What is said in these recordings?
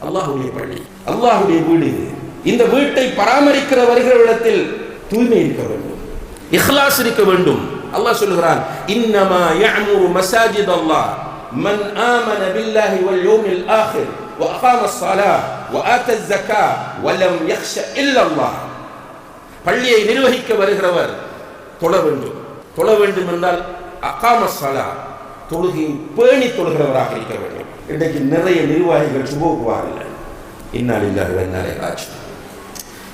அல்லாஹ்வுடைய பள்ளி, அல்லாஹ்வுடைய வீடு. இந்த வீட்டை பராமரிக்கிறவர்களிடத்தில் தூய்மை இருக்க வேண்டும், இஹ்லாஸ் இருக்க வேண்டும். அல்லாஹ் சொல்கிறான், இன்னமா யஅமுரு மசாஜித் அல்லாஹ் மன் ஆமன பில்லாஹி வல் யௌமில் ஆகிர் வ அகாமஸ் ஸலாஹ் வ ஆத்தஸ் ஸகாத் வ லம் யக்ஷ இல்லா அல்லாஹ். பள்ளியை நிர்வகிக்க வருகிறவர் தொழ வேண்டும். தொழ வேண்டும் என்றால் அகாமஸ் ஸலாஹ், தொழுகை பேணி தொழுகிறவராக இருக்க வேண்டும். இன்றைக்கு நிறைய நிர்வாகிகள் சுபஹுக்கு வரல. இன்னா லில்லாஹி வ இன்னா இலைஹி ராஜிஊன்.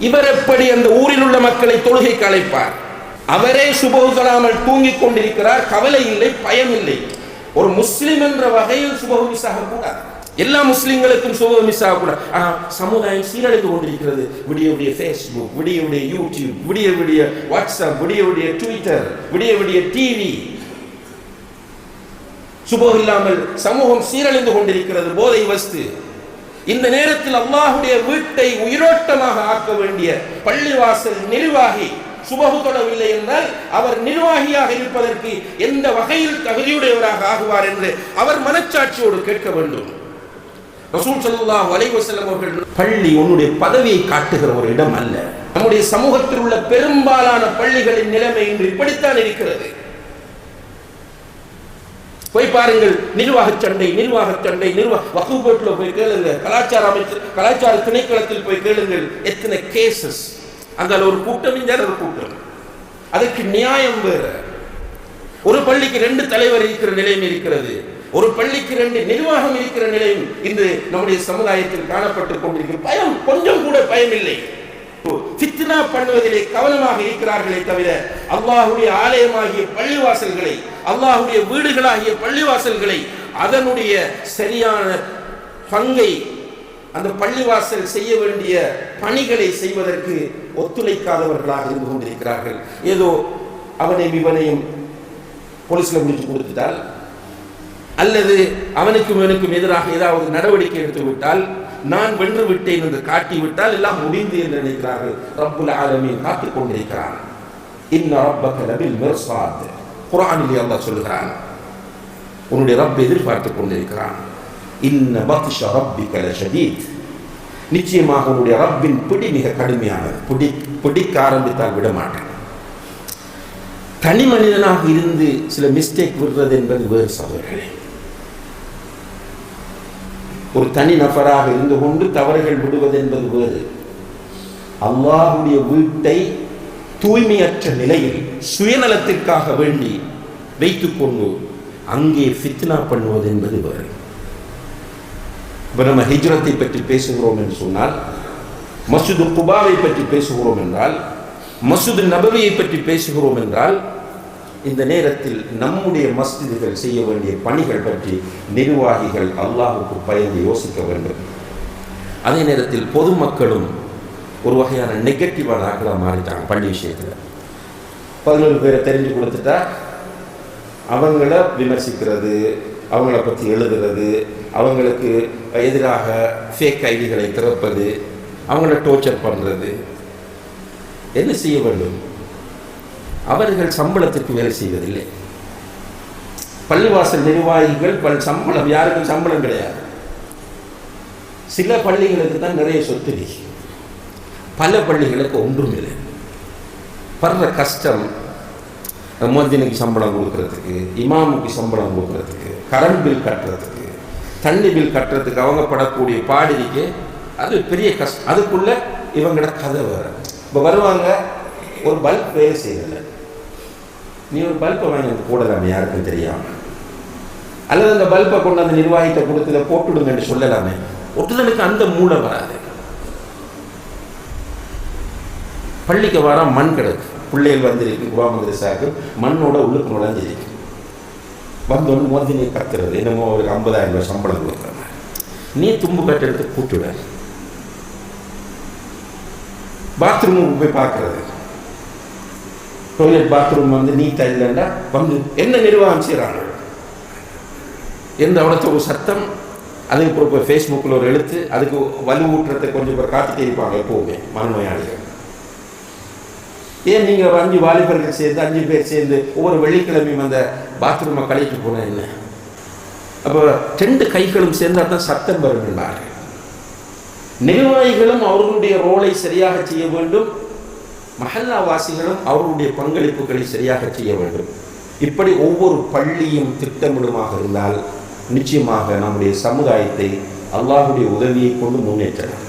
இவர் எப்படி அந்த ஊரில் உள்ள மக்களை தொழுகைக்கு அழைப்பார்? அவரே சுபஹு தொழாமல் தூங்கிக் கொண்டிருக்கிறார். கவலை இல்லை, பயம் இல்லை. ஒரு முஸ்லிம் என்ற வகையில் சுபஹு மிஸ் ஆகக்கூடாது. எல்லா முஸ்லிம்களுக்கும் சுபஹு மிஸ் ஆகக்கூடாது. ஆனால் சமுதாயம் சீரழிந்து கொண்டிருக்கிறது. விடிய விடிய ஃபேஸ்புக், விடிய விடிய யூடியூப், விடிய விடிய வாட்ஸ்அப், விடிய விடிய ட்விட்டர், விடிய விடிய டிவி. சுபஹு இல்லாமல் சமூகம் சீரழிந்து கொண்டிருக்கிறது. போதை வஸ்து. இந்த நேரத்தில் அல்லாஹ்வுடைய வீட்டை உயிரோட்டமாக ஆக்க வேண்டிய பள்ளிவாசல் நிர்வாகி சுபஹு தொழவில்லை என்றால் அவர் நிர்வாகியாக இருப்பதற்கு எந்த வகையில் தகுதியுடையவராக ஆகுவார் என்று அவர் மனச்சாட்சியோடு கேட்க வேண்டும். ரசூல் ஸல்லல்லாஹு அலைஹி வஸல்லம் அவர்கள், பள்ளி உன்னுடைய பதவியை காட்டுகிற ஒரு இடம் அல்ல. நம்முடைய சமூகத்தில் உள்ள பெரும்பாலான பள்ளிகளின் நிலைமை இன்று இப்படித்தான் இருக்கிறது. போய் பாருங்கள், நிர்வாக சண்டை, வக்ஃப் போர்ட்ல போய் கேளுங்க, கலாச்சார திணைக்களத்தில் போய் கேளுங்கள், எத்தனை கேசஸ். அங்க ஒரு கூட்டம், இங்க ஒரு கூட்டம். அதுக்கு நியாயம் வேற. ஒரு பள்ளிக்கு 2 தலைவர் இருக்கிற நிலையம் இருக்கிறது, ஒரு பள்ளிக்கு 2 நிர்வாகம் இருக்கிற நிலையம் இன்று நம்முடைய சமுதாயத்தில் காணப்பட்டுக் கொண்டிருக்கிறது. பயம், கொஞ்சம் கூட பயம் இல்லை. ஃபித்னா பண்ணுவதிலே கவனமாக இருக்கிறார்களே தவிர அல்லாஹ்வுடைய ஆலயமாகிய பள்ளிவாசல்களை, அல்லாஹ்வுடைய வீடுகளாகிய பள்ளிவாசல்களை, அதனுடைய சரியான பங்கை, அந்த பள்ளிவாசல் செய்ய வேண்டிய பணிகளை செய்வதற்கு ஒத்துழைக்காதவர்களாக இருந்து கொண்டிருக்கிறார்கள். ஏதோ அவனையும் இவனையும் போலீஸ்ல முடிச்சு கொடுத்துட்டால், அல்லது அவனுக்கும் இவனுக்கும் எதிராக ஏதாவது நடவடிக்கை எடுத்து விட்டால், நான் வென்று விட்டேன் என்று காட்டிவிட்டால் எல்லாம் முடிந்து என்று நினைக்கிறார்கள். ரப்புல் ஆலமீன் காத்துக் கொண்டிருக்கிறான். இன்ன ரப்பக லபில் மிர்சாத். குர்ஆனிலே அல்லாஹ் சொல்கிறான், உன்னுடைய ரப் எதிர்பார்த்துக் கொண்டிருக்கிறான். இன்ன பத்ஷ ரப்பிக லஷதீத். நிச்சயமாக உன்னுடைய ரப்பின் பிடி மிக கடுமையானது. பிடிக்க ஆரம்பித்தால் விட மாட்டேன். தனி மனிதனாக இருந்து சில மிஸ்டேக் விடுறது என்பது வேறு சகோதரர்களே. ஒரு தனி நபராக இருந்து கொண்டு தவறுகள் விடுவது என்பது வேறு. அல்லாஹ்வுடைய வீட்டை தூய்மையற்ற நிலையில் சுயநலத்திற்காக வேண்டி வைத்துக்கொண்டு அங்கே ஃபித்னா பண்ணுவது என்பது வேறு. இப்போ நம்ம ஹிஜ்ரத்தை பற்றி பேசுகிறோம் என்று சொன்னால், மஸ்ஜிது குபாவை பற்றி பேசுகிறோம் என்றால், மஸ்ஜிது நபவியை பற்றி பேசுகிறோம் என்றால், இந்த நேரத்தில் நம்முடைய மஸ்ஜிதுகள் செய்ய வேண்டிய பணிகள் பற்றி நிர்வாகிகள் அல்லாஹ்வுக்கு பயந்து யோசிக்க வேண்டும். அதே நேரத்தில் பொதுமக்களும் ஒரு வகையான நெகட்டிவான ஆக்களாக மாறிட்டாங்க. பள்ளி விஷயத்தில் 11 பேரை தெரிஞ்சு கொடுத்துட்டா அவங்கள விமர்சிக்கிறது, அவங்கள பற்றி எழுதுறது, அவங்களுக்கு எதிராக ஃபேக் ஐடிகளை திறப்பது, அவங்கள டோர்ச்சர் பண்ணுறது. என்ன செய்ய வேண்டும்? அவர்கள் சம்பளத்திற்கு வேலை செய்வதில்லை. பள்ளிவாசல் நிர்வாகிகள் சம்பளம், யாருக்கும் சம்பளம் கிடையாது. சில பள்ளிகளுக்கு தான் நிறைய சொத்து, பல பள்ளிகளுக்கு ஒன்றும் இல்லை. படுற கஷ்டம், முஅத்தினுக்கு சம்பளம் கொடுக்கறதுக்கு, இமாமுக்கு சம்பளம் கொடுக்கறதுக்கு, கரண்ட் பில் கட்டுறதுக்கு, தண்ணி பில் கட்டுறதுக்கு அவங்க படக்கூடிய பாடிக்கு அது பெரிய கஷ்டம். அதுக்குள்ள இவங்களோட கதை வேற. இப்போ வருவாங்க, ஒரு பல்ப் வேலை செய்யல, நீ ஒரு பல்பை வாங்கி வந்து போடலாமே யாருக்கும் தெரியாமல், அல்லது அந்த பல்பை கொண்டு அந்த நிர்வாகிட்ட கொடுத்து இதை போட்டுடுங்கன்னு சொல்லலாமே. ஒட்டுதலுக்கு அந்த மூளை வராது. பள்ளிக்கு வர மண் கிடக்கு, பிள்ளைகள் வந்திருக்கு, குவா மதரசாக்கு மண்ணோட உள்ளுக்கு நுழைஞ்சிருக்கு. வந்தோன்னு முஅத்தினை கத்துறது, என்னமோ ஒரு 50,000 ரூபாய் சம்பளம் கொடுக்குற மாதிரி. நீ தும்பு கட்ட எடுத்து கூட்டுட, பாத்ரூமுக்கு போய் பார்க்கறது, டாய்லெட் பாத்ரூம் வந்து நீட்டா இல்லைன்னா வந்து என்ன நிர்வாகம் செய்கிறாங்க எந்த அவடத்த ஒரு சத்தம். அதுக்கு இப்போ ஃபேஸ்புக்கில் ஒரு எழுத்து, அதுக்கு வலுவூட்டுறதை கொஞ்சம் பேர் காத்துட்டே இருப்பாங்க எப்போவுமே மனநோயாளிகள். ஏன் நீங்கள் ஒரு 5 வாலிபர்கள் சேர்ந்து 5 பேர் சேர்ந்து ஒவ்வொரு வெள்ளிக்கிழமையும் அந்த பாத்ரூமை கழிட்டு போனால் என்ன? அப்போ 2 கைகளும் சேர்ந்தால் தான் சத்தம் வரும்னாரு. நிர்வாகிகளும் அவர்களுடைய ரோலை சரியாக செய்ய வேண்டும், மஹல்லாவாசிகளும் அவர்களுடைய பங்களிப்புகளை சரியாக செய்ய வேண்டும். இப்படி ஒவ்வொரு பள்ளியும் திட்டமிடுமாக இருந்தால் நிச்சயமாக நம்முடைய சமுதாயத்தை அல்லாஹ்வுடைய உதவியை கொண்டு முன்னேற்றலாம்.